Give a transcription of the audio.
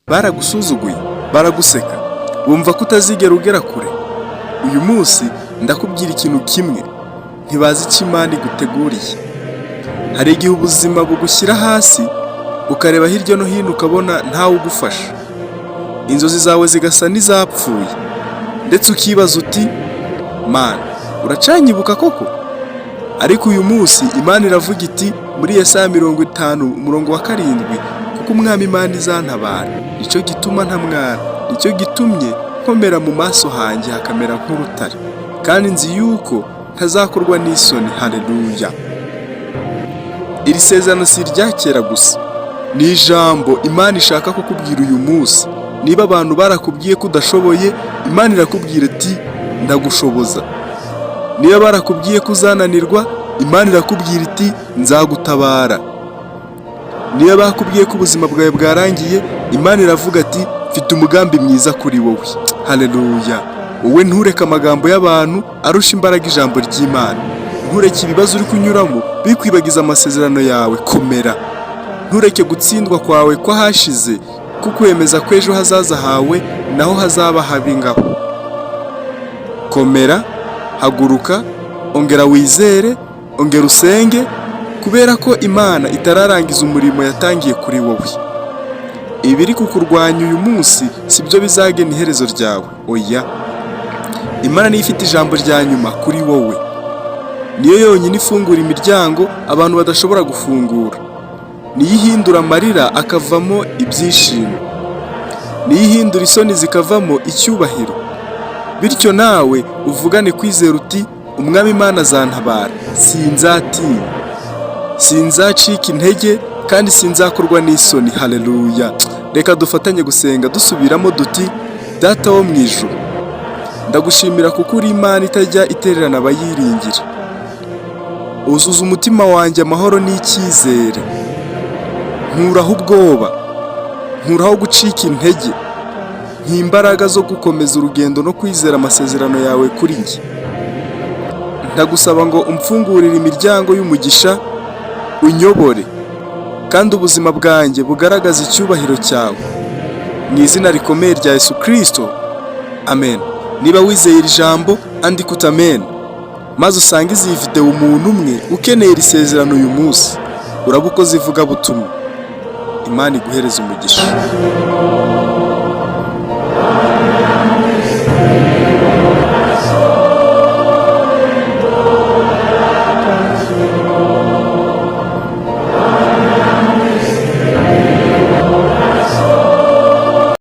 baragusuzuguye, baraguseka, bumva ko utazigera ugera kure. Uyu munsi ndakubwira ikintu kimwe, ntibazi icyo Imana iguteguriye. Hari igihe ubuzima bugushyira hasi, ukareba hirya no hino ukabona ntawe ugufasha. Inzozi zawe zigasa n'izapfuye, ndetse ukibaza uti Mana, uracanyibuka koko? Ariko uyu munsi Imana iravuga iti muri Yesaya 50:7, kuko Umwami Imana izantabara, nicyo gituma ntamwara, nicyo gitumye nkomera mu maso hanjye hakamera nk'urutare, kandi nzi yuko ntazakorwa n'isoni. Haleluya! Iri sezerano si irya kera gusa, ni ijambo Imana ishaka kukubwira uyu munsi. Niba abantu barakubwiye ko udashoboye, Imana irakubwira iti ndagushoboza. Niba barakubwiye ko uzananirwa, Imana irakubwira iti nzagutabara. Niba bakubwiye ko ubuzima bwawe bwarangiye, Imana iravuga ati mfite umugambi mwiza kuri wowe. Haleluya! Wowe ntureke amagambo y'abantu arusha imbaraga ijambo ry'Imana. Ntureke ibibazo uri kunyuramo bikwibagiza amasezerano yawe. Komera! Ntureke gutsindwa kwawe kwahashize kukwemeza ko ejo hazaza hawe naho hazaba habi ngaho. Komera, haguruka, ongera wizere, ongera usenge, kubera ko Imana itararangiza umurimo yatangiye kuri wowe. Ibiri kukurwanya uyu munsi si byo bizagena iherezo ryawe. Oya, Imana niyo ifite ijambo rya nyuma kuri wowe. Niyo yonyine ifungura imiryango abantu badashobora gufungura. Niyo ihindura amarira akavamo ibyishimo. Niyo ihindura isoni zikavamo icyubahiro. Bityo nawe uvugane kwizera uti Umwami Imana azantabara, sinzatinya, sinzacika intege, kandi sinzakorwa n'isoni. Haleluya! Reka dufatanye gusenga dusubiramo duti Data wo mu ijuru, ndagushimira kuko uri Imana itajya itererana abayiringira. Uzuza umutima wanjye amahoro n'icyizere. Nkuraho ubwoba, nkuraho gucika intege, nk'imbaraga zo gukomeza urugendo no kwizera amasezerano yawe kuri njye. Ndagusaba ngo umfungurire imiryango y'umugisha, unyobore, kandi ubuzima bwanjye bugaragaza icyubahiro cyawe. Mu izina rikomeye rya Yesu Kristo, amen. Niba wizeye iri jambo, andika uti amen, maze usange izi video umuntu umwe ukeneye iri sezerano uyu munsi. Uraba ukoze ivugabutumwa. Imana iguhereze umugisha.